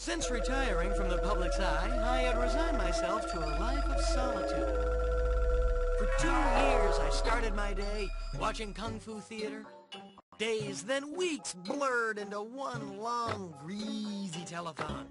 Since retiring from the public's eye, I had resigned myself to a life of solitude. For 2 years, I started my day watching Kung Fu theater. Days, then weeks blurred into one long, greasy telethon.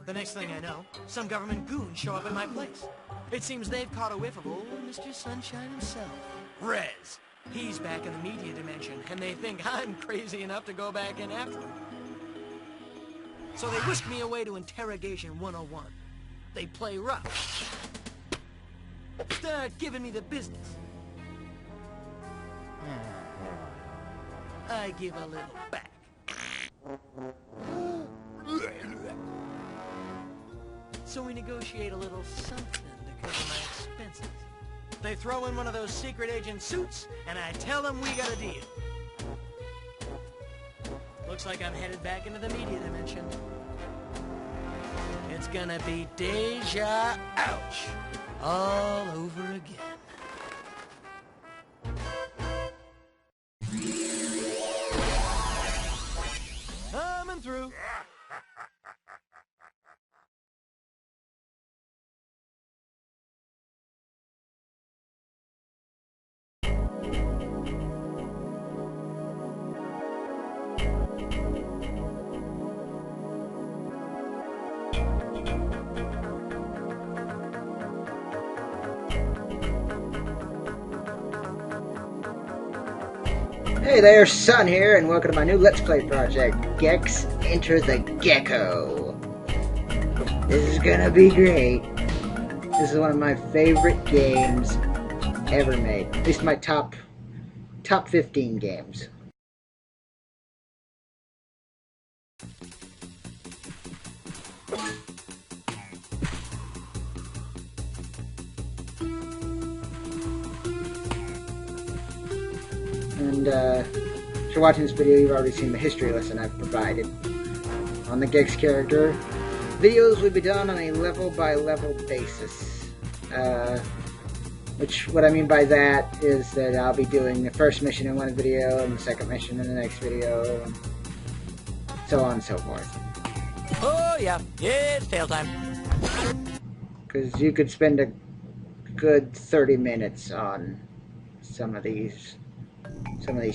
The next thing I know, some government goons show up in my place. It seems they've caught a whiff of old Mr. Sunshine himself, Rez. He's back in the media dimension, and they think I'm crazy enough to go back in after him. So they whisk me away to Interrogation 101. They play rough. Start giving me the business. I give a little back. So we negotiate a little something to cover my expenses. They throw in one of those secret agent suits, and I tell them we got a deal. Looks like I'm headed back into the media dimension. It's gonna be deja ouch all over again. Coming through. Hey there, Sun here, and welcome to my new Let's Play project, Gex Enter the Gecko. This is gonna be great. This is one of my favorite games ever made. At least my top 15 games. And if you're watching this video, you've already seen the history lesson I've provided on the Gex character. Videos will be done on a level-by-level basis. What I mean by that is that I'll be doing the first mission in one video, and the second mission in the next video, and so on and so forth. Oh yeah, it's fail time. Because you could spend a good 30 minutes on some of these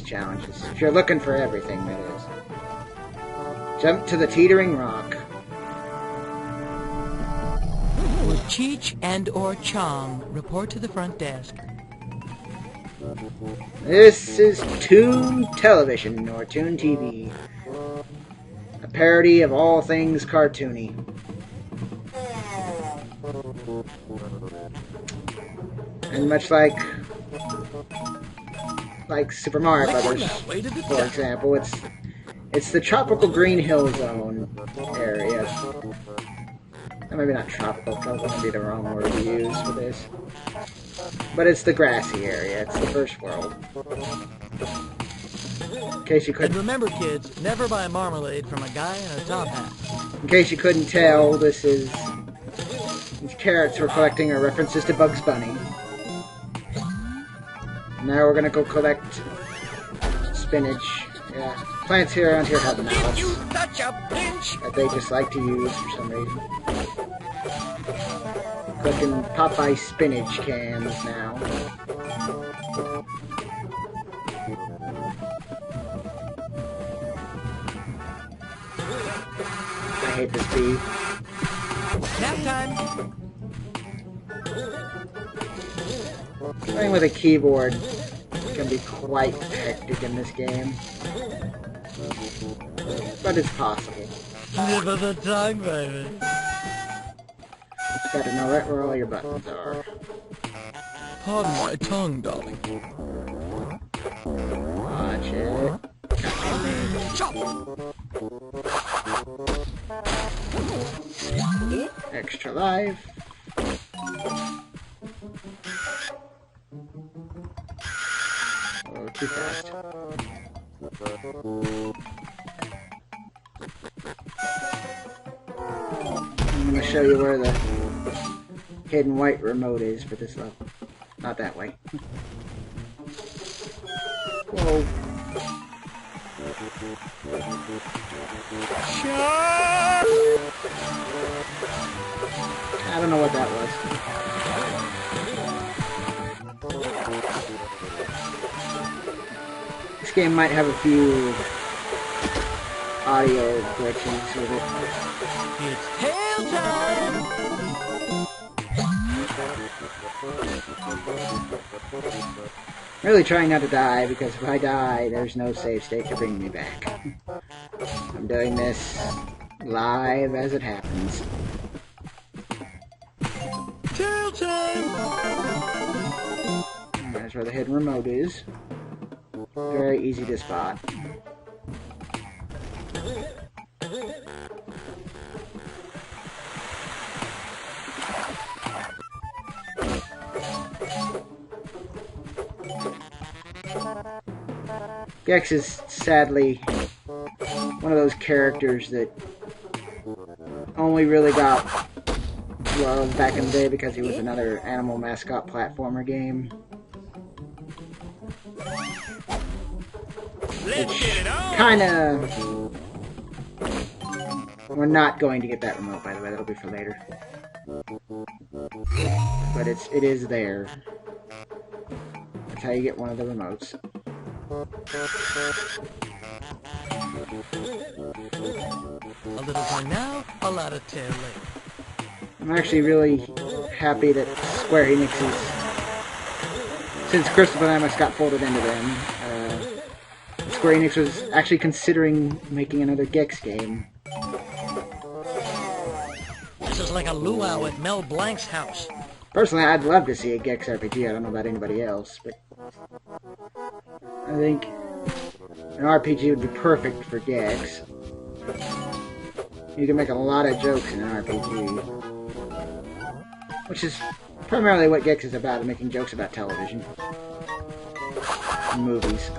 challenges. If you're looking for everything, that is. Jump to the teetering rock. Will Cheech and/or Chong report to the front desk? This is Toon Television, or Toon TV. A parody of all things cartoony. And much like Super Mario Brothers, for example, it's the tropical Green Hill Zone area. Or maybe not tropical, tropical would be the wrong word to use for this. But it's the grassy area, it's the first world. In case you couldn't... And remember kids, never buy marmalade from a guy in a top hat. In case you couldn't tell, these carrots we're collecting are references to Bugs Bunny. Now we're gonna go collect spinach. Yeah, plants here around here have mouths that they just like to use for some reason. Collecting Popeye spinach cans now. I hate this bee. Nap time. Playing with a keyboard can be quite hectic in this game, but it's possible. Never the time, baby. Just gotta know right where all your buttons are. Pardon my tongue, darling. Watch it. Chop. Extra life. Oh, too fast. I'm gonna show you where the hidden white remote is for this level. Not that way. Whoa. I don't know what that was. This game might have a few audio glitches with it. It's hail time! Really trying not to die, because if I die, there's no save state to bring me back. I'm doing this live as it happens. Hail time! There's where the hidden remote is. Very easy to spot. Gex is sadly one of those characters that only really got love back in the day because he was another animal mascot platformer game. Which kinda... We're not going to get that remote, by the way, that'll be for later. But it is there. That's how you get one of the remotes. A little time now, a lot of tail later. I'm actually really happy that Square Enix is... Since Crystal Dynamics got folded into them, Square Enix was actually considering making another Gex game. This is like a luau at Mel Blanc's house. Personally, I'd love to see a Gex RPG. I don't know about anybody else, but I think an RPG would be perfect for Gex. You can make a lot of jokes in an RPG, which is primarily what Gex is about, making jokes about television and movies.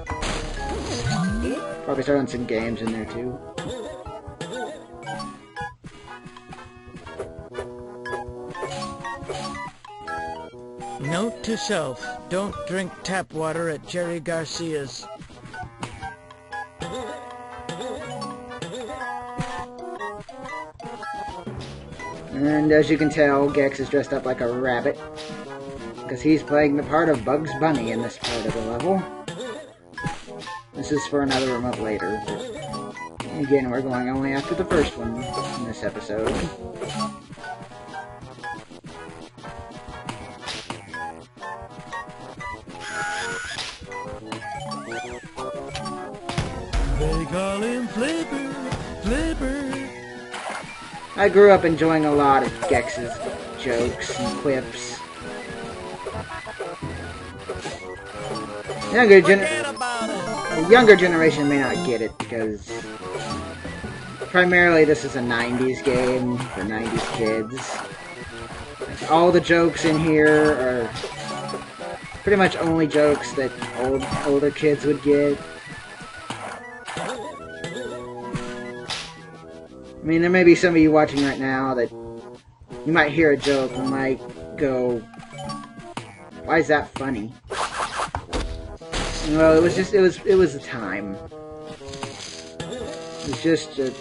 Probably throwing some games in there too. Note to self, don't drink tap water at Jerry Garcia's. And as you can tell, Gex is dressed up like a rabbit, because he's playing the part of Bugs Bunny in this part of the level. This is for another remote later, but again, we're going only after the first one in this episode. They call him Flipper, Flipper. I grew up enjoying a lot of Gex's jokes and quips. The younger generation may not get it because primarily this is a 90s game for 90s kids. All the jokes in here are pretty much only jokes that older kids would get. I mean, there may be some of you watching right now that you might hear a joke and might go, "Why is that funny?" Well, it was just, it was a time. It was just, it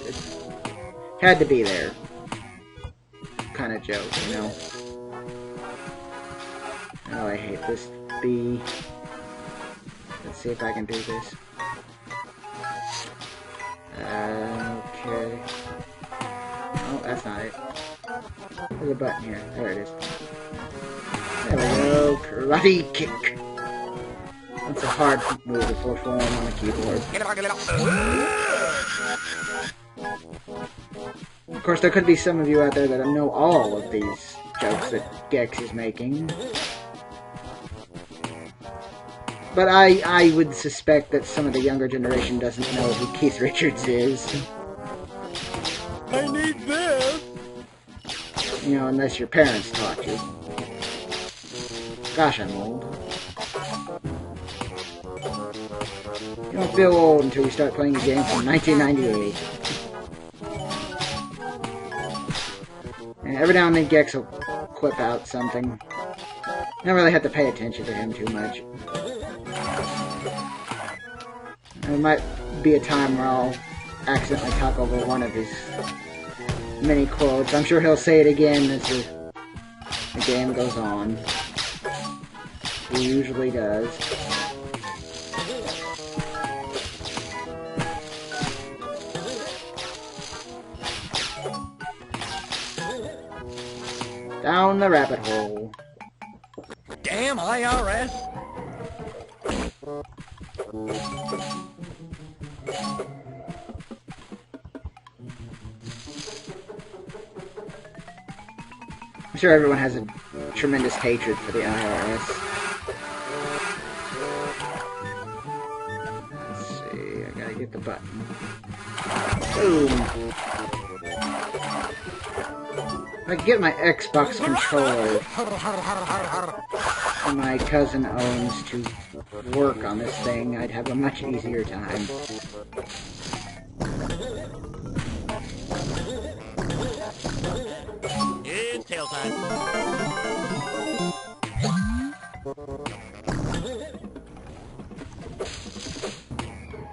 had to be there kind of joke, you know? Oh, I hate this bee. Let's see if I can do this. Okay. Oh, that's not it. There's a button here. There it is. There we go. Karate kick. That's a hard move to perform on a keyboard. Of course, there could be some of you out there that know all of these jokes that Gex is making. But I would suspect that some of the younger generation doesn't know who Keith Richards is. I need this! You know, unless your parents taught you. Gosh, I'm old. You don't feel old until you start playing a game from 1998. And every now and then Gex will clip out something. I don't really have to pay attention to him too much. There might be a time where I'll accidentally talk over one of his many quotes. I'm sure he'll say it again as the game goes on. He usually does. Down the rabbit hole. Damn IRS! I'm sure everyone has a tremendous hatred for the IRS. Let's see, I gotta get the button. Boom! If I could get my Xbox controller that my cousin owns to work on this thing, I'd have a much easier time. It's tail time.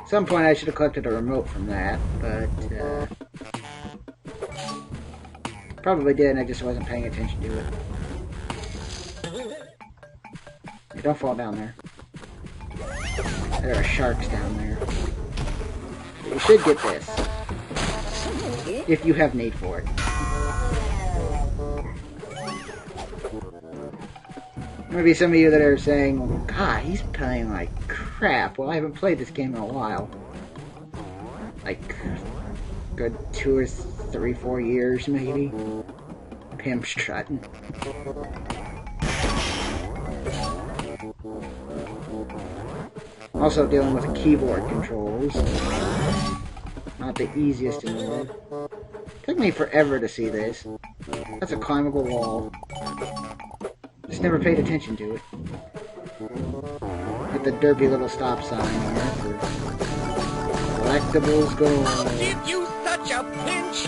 At some point I should have collected a remote from that, but probably did and I just wasn't paying attention to it. Hey, don't fall down there. There are sharks down there. You should get this. If you have need for it. Maybe some of you that are saying, well, God, he's playing like crap. Well, I haven't played this game in a while. Like, good 2 or 3, 4 years, maybe. Pimp strutting. Also dealing with keyboard controls. Not the easiest in the world. Took me forever to see this. That's a climbable wall. Just never paid attention to it. Get the derpy little stop sign here for collectibles galore. Give you such a pinch!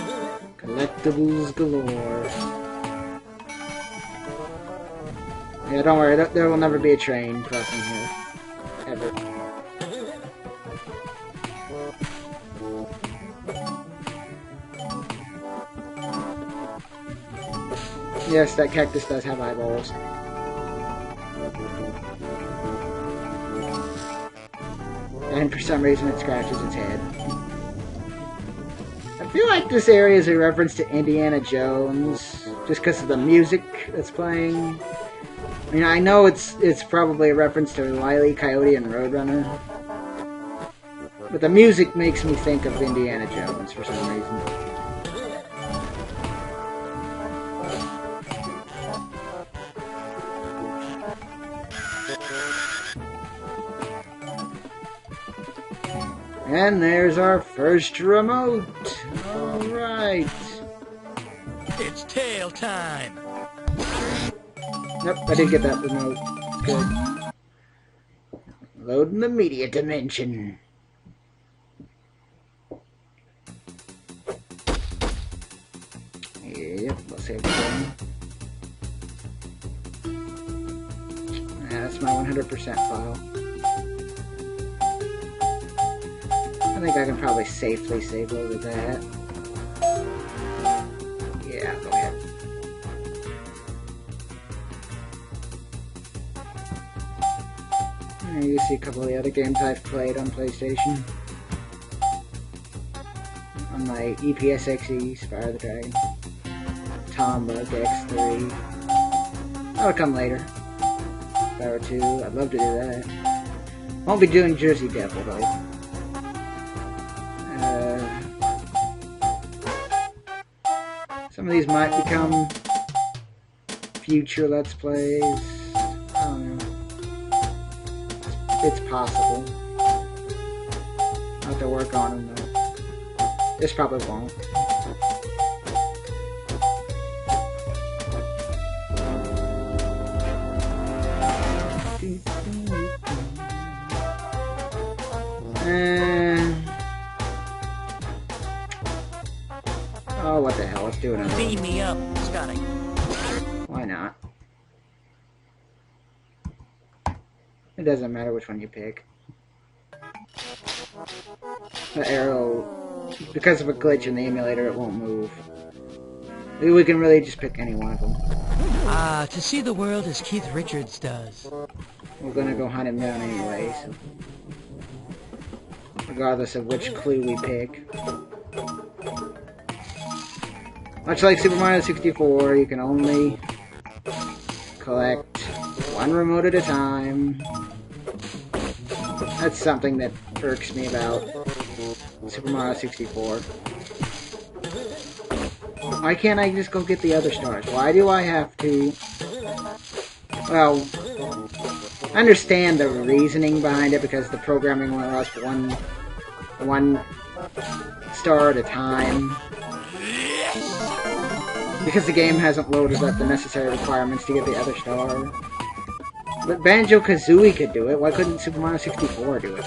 Collectibles galore. Yeah, don't worry, there will never be a train crossing here. Ever. Yes, that cactus does have eyeballs. And for some reason it scratches its head. I feel like this area is a reference to Indiana Jones, just because of the music that's playing. I mean, I know it's probably a reference to Wile E. Coyote and Roadrunner, but the music makes me think of Indiana Jones for some reason. And there's our first remote. Alright. It's tail time. Nope, I did get that remote. Good. Loading the media dimension. Yep, let's save the game. That's my 100% file. I think I can probably safely save over that. Yeah, go ahead. And you see a couple of the other games I've played on PlayStation. On my EPSXE, Spyro the Dragon. Tomba, X3. That'll come later. Spyro 2, I'd love to do that. Won't be doing Jersey Devil though. Some of these might become future Let's Plays. I don't know. It's possible. I'll have to work on them though. This probably won't. Oh, what the hell? Let's do another one. Beam me up, Scotty. Why not? It doesn't matter which one you pick. The arrow, because of a glitch in the emulator, it won't move. Maybe we can really just pick any one of them. To see the world as Keith Richards does. We're gonna go hunt him down anyway, so... regardless of which clue we pick. Much like Super Mario 64, you can only collect one remote at a time. That's something that irks me about Super Mario 64. Why can't I just go get the other stars? Why do I have to... Well, I understand the reasoning behind it, because the programming will allow us one star at a time. Because the game hasn't loaded up the necessary requirements to get the other star. But Banjo-Kazooie could do it. Why couldn't Super Mario 64 do it?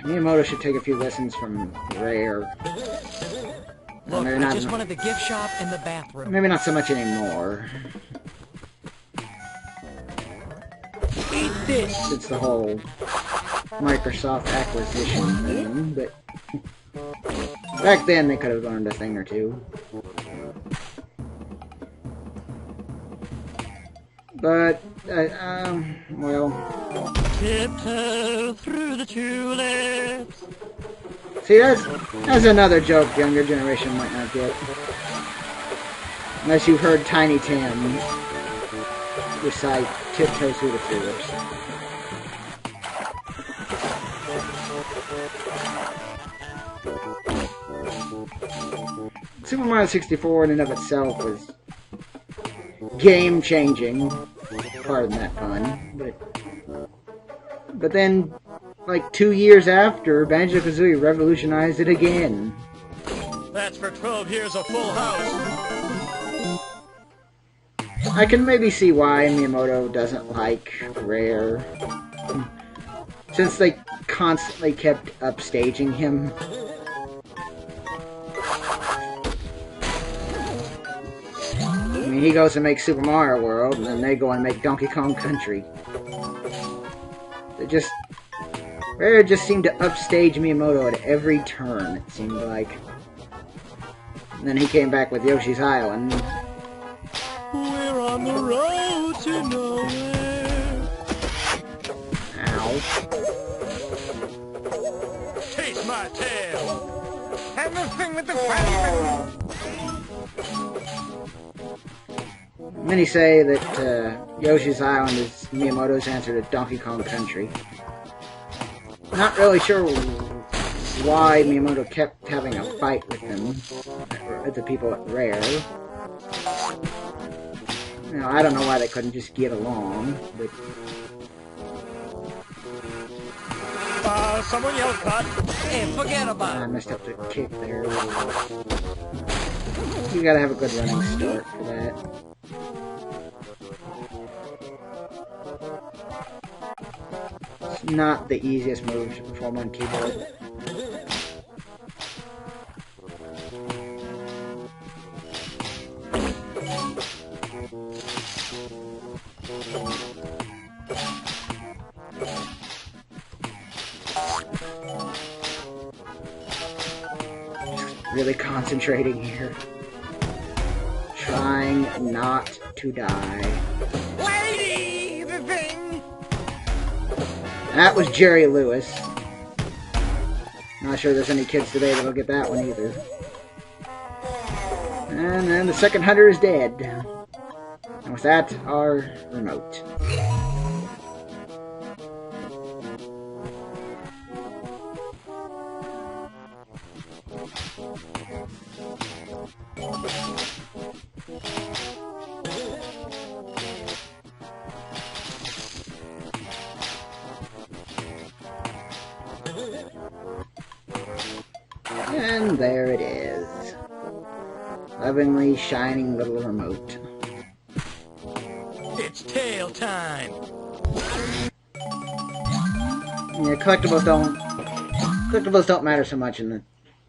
Miyamoto should take a few lessons from Rare. Look, I just wanted the gift shop and the bathroom. Maybe not so much anymore. Eat this! It's the whole Microsoft acquisition thing, but... back then they could have learned a thing or two. But, well... Tiptoe through the tulips. See, that's another joke the younger generation might not get. Unless you've heard Tiny Tim recite Tiptoe Through the Tulips. Super Mario 64 in and of itself was game-changing. Pardon that pun. But then, like 2 years after, Banjo-Kazooie revolutionized it again. That's for 12 years of Full House. I can maybe see why Miyamoto doesn't like Rare. Since they constantly kept upstaging him. I mean, he goes and makes Super Mario World, and then they go and make Donkey Kong Country. Rare just seemed to upstage Miyamoto at every turn, it seemed like. And then he came back with Yoshi's Island. We're on the road to nowhere. Ow. Taste my tail. And the thing with the fire. Many say that Yoshi's Island is Miyamoto's answer to Donkey Kong Country. Not really sure why Miyamoto kept having a fight with them, with the people at Rare. You know, I don't know why they couldn't just get along, but... Someone yelled cut. Hey, forget about it. I messed up the kick there. You gotta have a good running start for that. It's not the easiest move to perform on keyboard. Really concentrating here. Trying not to die. Lady, the thing. That was Jerry Lewis. Not sure there's any kids today that'll get that one either. And then the second hunter is dead. And with that, our remote. And there it is. Lovingly shining little remote. It's tail time. Yeah, collectibles don't matter so much in the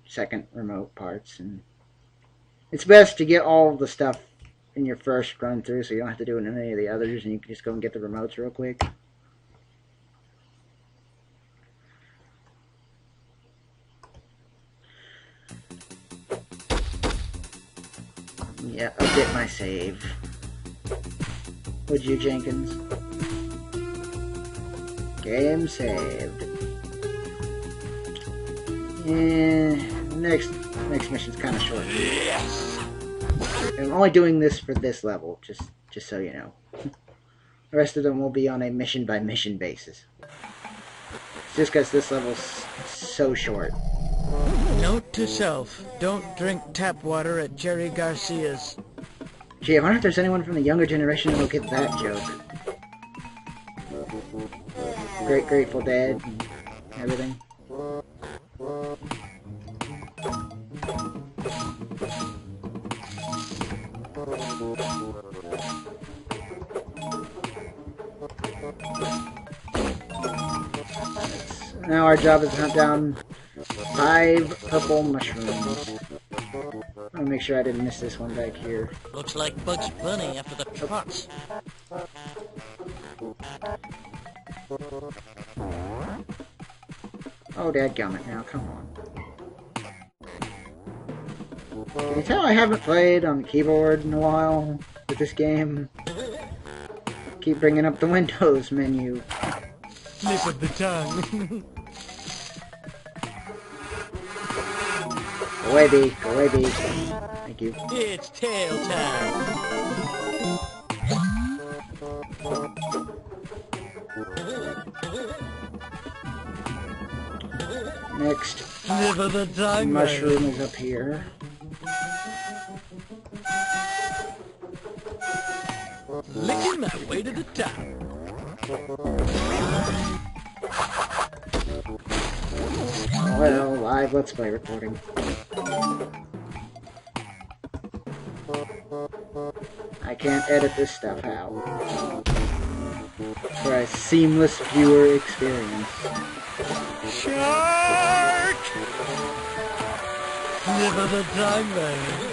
second remote parts, and it's best to get all the stuff in your first run through so you don't have to do it in any of the others, and you can just go and get the remotes real quick. Yeah, update my save. Would you, Jenkins? Game saved. Next mission's kind of short. Yes. I'm only doing this for this level, just so you know. The rest of them will be on a mission by mission basis. It's just because this level's so short. Note to self: don't drink tap water at Jerry Garcia's. Gee, I wonder if there's anyone from the younger generation who will get that joke. Great Grateful Dead and everything. Now our job is to hunt down 5 purple mushrooms. I'm gonna make sure I didn't miss this one back here. Looks like Bugs Bunny after the trots. Oh, dadgummit now, come on. Can you tell I haven't played on the keyboard in a while with this game? Keep bringing up the Windows menu. Slip of the tongue. Go away, B. Go away, B. Thank you. It's tail time. Next Slip of the tongue. mushroom is up here. Licking my way to the top. Well, live Let's Play recording. I can't edit this stuff out for a seamless viewer experience. Shark! Slip of the tongue, baby.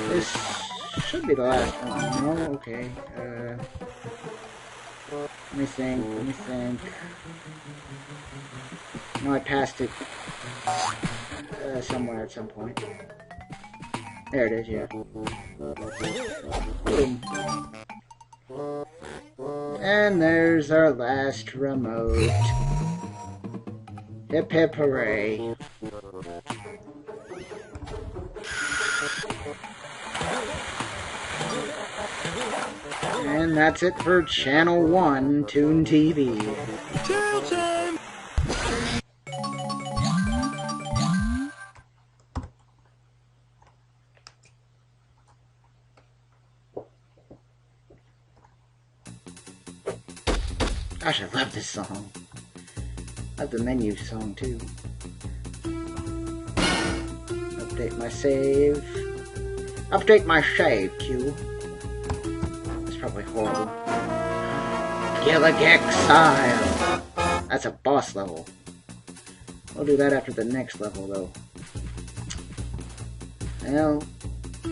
This should be the last one. No, okay. Let me think. No, I passed it somewhere at some point. There it is, yeah. Boom. And there's our last remote. Hip hip hooray. And that's it for Channel 1, Toon TV. Tail time! Gosh, I love this song. I love the menu song, too. Update my save. Update my save, Q. That's probably horrible. Kill a Gecko! That's a boss level. We'll do that after the next level, though. Well,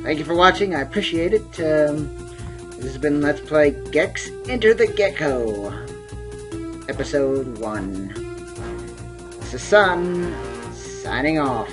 thank you for watching. I appreciate it. This has been Let's Play Gex Enter the Gecko. Episode 1. This is Sun, signing off.